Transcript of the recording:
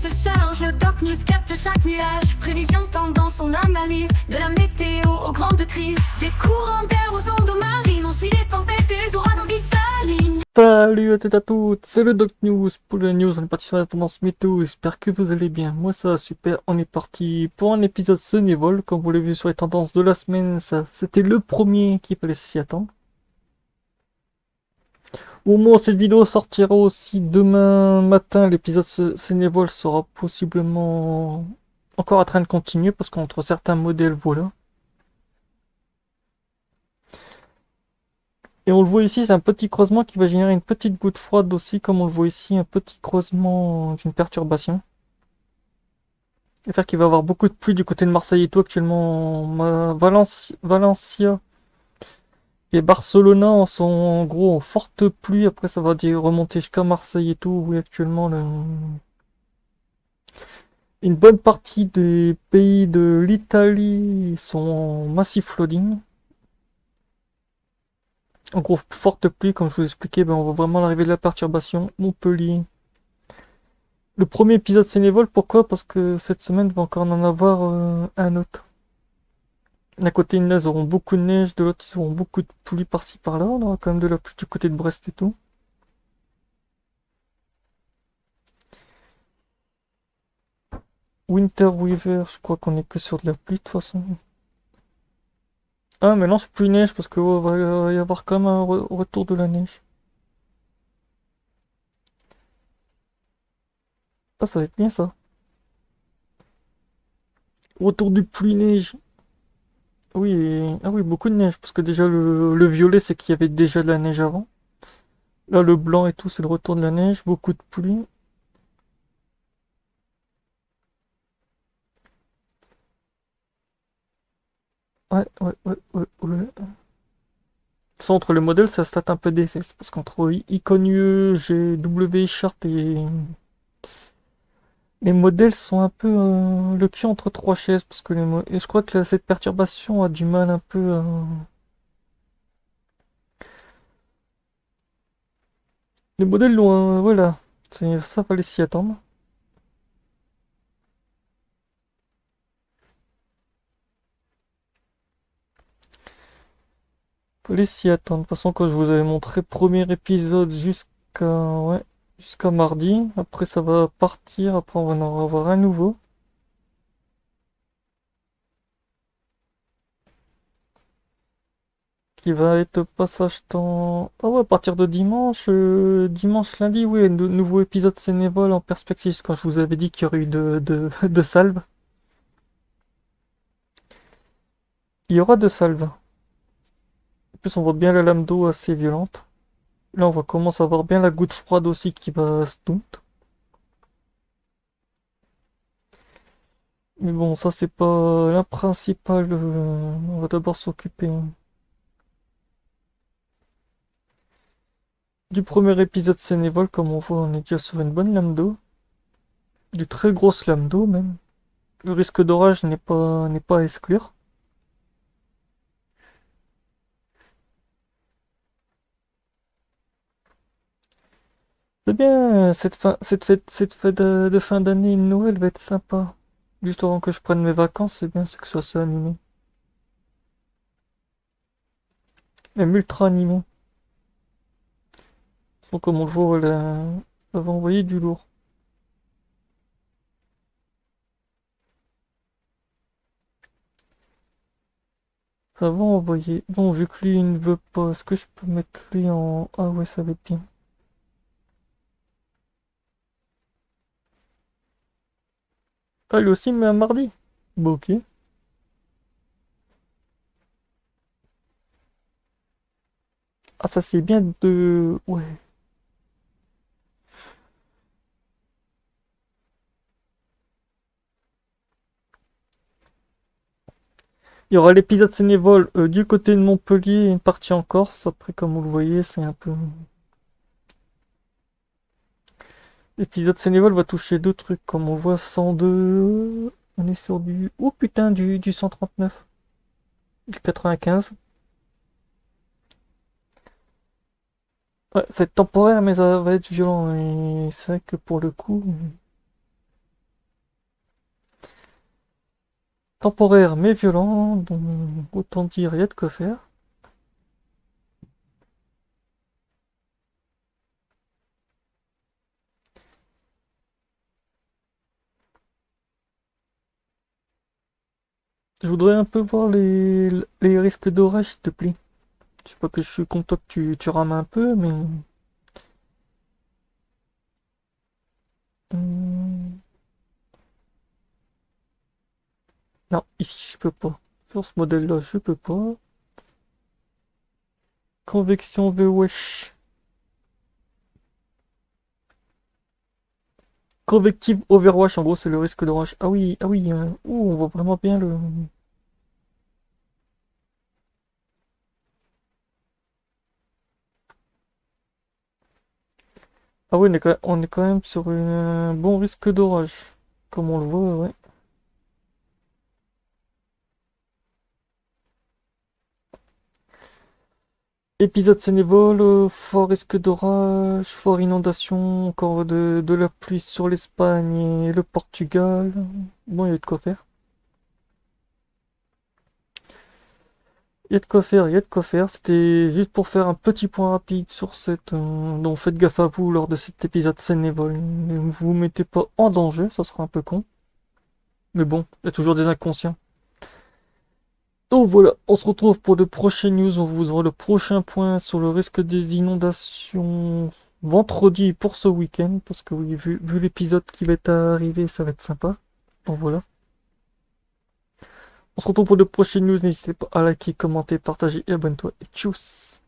se charge, le Doc News capte chaque nuage. Prévision, tendance, on analyse. De la météo aux grandes crises. Des courants d'air aux ondes marines. On suit les tempêtes et les ouragans qui s'alignent. Salut à toutes et à toutes, c'est le Doc News pour le news. On est parti sur la tendance météo, j'espère que vous allez bien. Moi ça va super, on est parti pour un épisode Sénévol. Comme vous l'avez vu sur les tendances de la semaine, ça c'était le premier qu'il fallait s'y attendre. Au moment où cette vidéo sortira aussi demain matin, l'épisode Sénévol sera possiblement encore en train de continuer parce qu'entre certains modèles, voilà. Et on le voit ici, c'est un petit creusement qui va générer une petite goutte froide aussi, comme on le voit ici, un petit creusement d'une perturbation. Et faire qu'il va y avoir beaucoup de pluie du côté de Marseille et tout actuellement. Valencia et Barcelona sont en gros en forte pluie. Après ça va remonter jusqu'à Marseille et tout. Oui, actuellement une bonne partie des pays de l'Italie sont en massive flooding. En gros, forte pluie, comme je vous expliquais, ben, on voit vraiment l'arrivée de la perturbation. Montpellier. Le premier épisode Sénévol, pourquoi? Parce que cette semaine, il va encore en avoir un autre. D'un côté, ils auront beaucoup de neige, de l'autre, ils auront beaucoup de pluie par-ci par-là. On aura quand même de la pluie du côté de Brest et tout. Winter Weather, je crois qu'on est que sur de la pluie de toute façon. Ah, mais non, c'est plus neige parce que va y avoir quand même un retour de la neige. Ah, ça va être bien ça. Retour du pluie-neige. Oui, ah oui, beaucoup de neige parce que déjà le violet, c'est qu'il y avait déjà de la neige avant. Là, le blanc et tout, c'est le retour de la neige, beaucoup de pluie. Ouais. Ça, entre les modèles, ça se tâte un peu des fesses. Parce qu'entre Iconieux, GW, Chart et. Les modèles sont un peu le cul entre trois chaises. Parce que et je crois que cette perturbation a du mal un peu à. Les modèles loin, voilà. Ça fallait s'y attendre. Fallait s'y attendre. De toute façon, quand je vous avais montré premier épisode ouais, jusqu'à mardi. Après, ça va partir. Après, on va en avoir un nouveau. Qui va être passage temps. Ah ouais, à partir de dimanche, dimanche, lundi, oui, nouveau épisode Sénévol en perspective, quand je vous avais dit qu'il y aurait eu de salves. Il y aura de salves. En plus, on voit bien la lame d'eau assez violente. Là, on va commencer à voir bien la goutte froide aussi qui va se dompter. Mais bon, ça, c'est pas la principale. On va d'abord s'occuper du premier épisode Sénévol. Comme on voit, on est déjà sur une bonne lame d'eau. Des très grosses lames d'eau, même. Le risque d'orage n'est pas à exclure. C'est bien, cette fête de fin d'année, une Noël va être sympa. Juste avant que je prenne mes vacances, c'est bien, c'est que ça soit animé. Même ultra animé. Donc, comme on le voit, ça va envoyer du lourd. Ça va envoyer. Bon, vu que lui, il ne veut pas, est-ce que je peux mettre lui en. Ah ouais, ça va être bien. Ah, lui aussi, mais un mardi. Bon, ok. Ah, ça c'est bien de. Ouais. Il y aura l'épisode Sénévol du côté de Montpellier et une partie en Corse. Après, comme vous le voyez, c'est un peu. L'épisode Sénéval va toucher deux trucs, comme on voit 102. On est sur du. Oh putain, du 139. Du 95. Ouais, ça va être temporaire, mais ça va être violent. Et c'est vrai que pour le coup. temporaire mais violent, donc autant dire, il y a de quoi faire. Je voudrais un peu voir les risques d'orage, s'il te plaît. Je sais pas que je suis content que tu rames un peu, mais... Hmm. Non, ici je peux pas. Sur ce modèle-là, je peux pas. Convection wesh. Convective Overwash, en gros, c'est le risque d'orage. Ah oui, ouh, on voit vraiment bien le... Ah oui, on est quand même sur un bon risque d'orage. Comme on le voit, ouais. Épisode Sénéval, fort risque d'orage, fort inondation, encore de la pluie sur l'Espagne et le Portugal. Bon, il y a de quoi faire. Il y a de quoi faire, il y a de quoi faire. C'était juste pour faire un petit point rapide sur cette... donc faites gaffe à vous lors de cet épisode Sénéval. Ne vous mettez pas en danger, ça sera un peu con. Mais bon, il y a toujours des inconscients. Donc voilà, on se retrouve pour de prochaines news. On vous aura le prochain point sur le risque des inondations vendredi pour ce week-end. Parce que oui, vu l'épisode qui va être arrivé, ça va être sympa. Donc voilà. On se retrouve pour de prochaines news. N'hésitez pas à liker, commenter, partager et abonne-toi. Et tchuss!